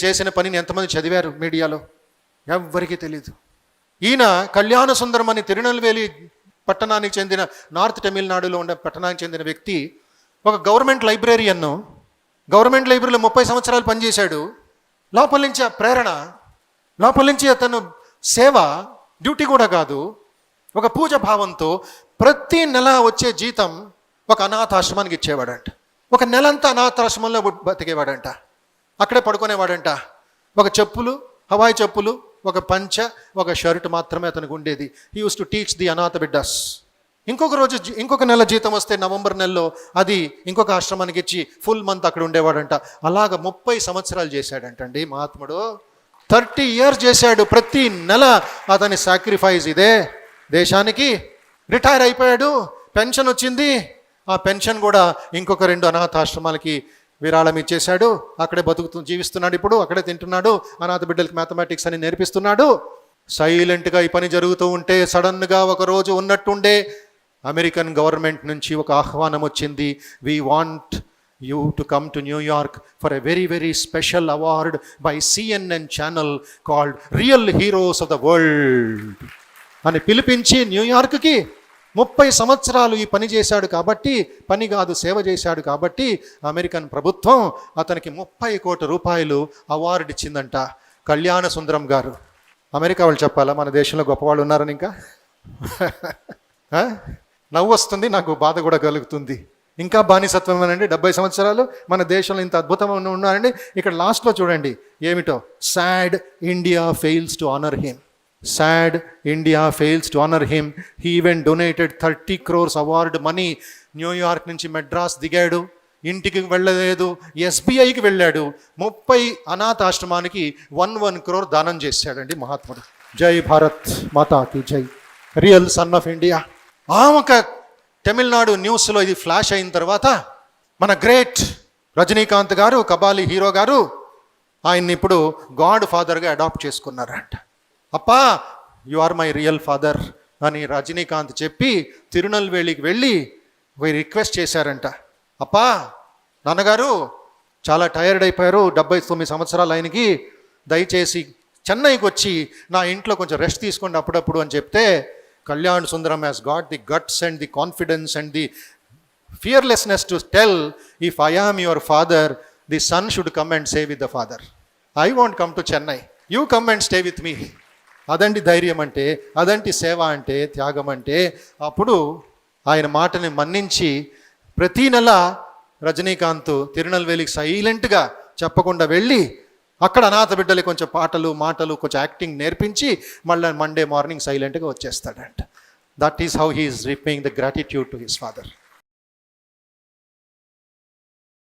చేసిన పనిని ఎంతమంది చదివారు మీడియాలో? ఎవ్వరికీ తెలీదు. ఈయన కళ్యాణ సుందరం అని తిరునెల్వేలి పట్టణానికి చెందిన, నార్త్ తమిళనాడులో ఉండే పట్టణానికి చెందిన వ్యక్తి, ఒక గవర్నమెంట్ లైబ్రరీయన్ను. గవర్నమెంట్ లైబ్రరీలో 30 సంవత్సరాలు పనిచేశాడు. లోపల నుంచి ఆ ప్రేరణ, లోపల నుంచి అతను సేవ, డ్యూటీ కూడా కాదు, ఒక పూజ భావంతో ప్రతి నెల వచ్చే జీతం ఒక అనాథాశ్రమానికి ఇచ్చేవాడంట. ఒక నెలంతా అనాథాశ్రమంలో బతికేవాడంట. అక్కడే పడుకునేవాడంట. ఒక చెప్పులు, హవాయి చెప్పులు, ఒక పంచ, ఒక షర్ట్ మాత్రమే అతనికి ఉండేది. He use to teach the అనాథ బిడ్డాస్. ఇంకొక నెల జీతం వస్తే నవంబర్ నెలలో అది ఇంకొక ఆశ్రమానికి ఇచ్చి ఫుల్ మంత్ అక్కడ ఉండేవాడంట. అలాగ 30 సంవత్సరాలు చేశాడంటండి మహాత్ముడు. 30 years చేశాడు. ప్రతి నెల అతని సాక్రిఫైస్ ఇదే దేశానికి. రిటైర్ అయిపోయాడు, పెన్షన్ వచ్చింది. ఆ పెన్షన్ కూడా ఇంకొక 2 అనాథాశ్రమాలకి విరాళం ఇచ్చేశాడు. అక్కడే జీవిస్తున్నాడు. ఇప్పుడు అక్కడే తింటున్నాడు. అనాథ బిడ్డలకి మ్యాథమెటిక్స్ అని నేర్పిస్తున్నాడు. సైలెంట్గా ఈ పని జరుగుతూ ఉంటే సడన్గా ఒకరోజు ఉన్నట్టుండే అమెరికన్ గవర్నమెంట్ నుంచి ఒక ఆహ్వానం వచ్చింది. We want you to come to New York for a very very special award by CNN channel called real heroes of the world అని పిలిపించి న్యూయార్క్కి 30 సంవత్సరాలు ఈ పని చేశాడు కాబట్టి, పని కాదు సేవ చేశాడు కాబట్టి అమెరికన్ ప్రభుత్వం అతనికి 30 కోట్ల రూపాయలు అవార్డు ఇచ్చిందంట. కళ్యాణ సుందరం గారు. అమెరికా వాళ్ళు చెప్పాలా మన దేశంలో గొప్పవాళ్ళు ఉన్నారని? ఇంకా నవ్వు వస్తుంది, నాకు బాధ కూడా కలుగుతుంది. ఇంకా బానిసత్వం అనండి. 70 సంవత్సరాలు మన దేశంలో ఇంత అద్భుతంగా ఉన్నారండి. ఇక్కడ లాస్ట్లో చూడండి ఏమిటో, sad India fails to honour him. Sad India fails to honor him. He even donated 30 crores award money. New York నుంచి మెడ్రాస్ దిగాడు, ఇంటికి వెళ్ళలేదు, SBIకి వెళ్ళాడు. 30 అనాథ ఆశ్రమానికి 1 crore దానం చేశాడండి మహాత్ముడు. జై భారత్ మాతాకి జై. Real son of India. ఒక తమిళనాడు న్యూస్లో ఇది ఫ్లాష్ అయిన తర్వాత మన గ్రేట్ రజనీకాంత్ గారు, కబాలి హీరో గారు, ఆయన్ని ఇప్పుడు గాడ్ ఫాదర్గా అడాప్ట్ చేసుకున్నారంట. అప్పా you are my real father అని రజనీకాంత్ చెప్పి తిరునెల్వేలికి వెళ్ళి రిక్వెస్ట్ చేశారంట. అప్పా నాన్నగారు చాలా టైర్డ్ అయిపోయారు, 79 సంవత్సరాలు ఆయనకి, దయచేసి చెన్నైకి వచ్చి నా ఇంట్లో కొంచెం రెస్ట్ తీసుకోండి అప్పుడప్పుడు అని చెప్తే, Kalyan Sundaram has got the guts and the confidence and the fearlessness to tell, if I am your father, the son should come and stay with the father. I want come to Chennai, you come and stay with me. అదండి ధైర్యం అంటే, అదంటి సేవ అంటే, త్యాగం అంటే. అప్పుడు ఆయన మాటని మన్నించి ప్రతీ నెల రజనీకాంత్ తిరునెల్వేలికి సైలెంట్గా చెప్పకుండా వెళ్ళి అక్కడ అనాథ బిడ్డలకి కొంచెం పాటలు మాటలు కొంచెం యాక్టింగ్ నేర్పించి మళ్ళీ మండే మార్నింగ్ సైలెంట్గా వచ్చేస్తాడంట. That is how he is repaying the gratitude to his father.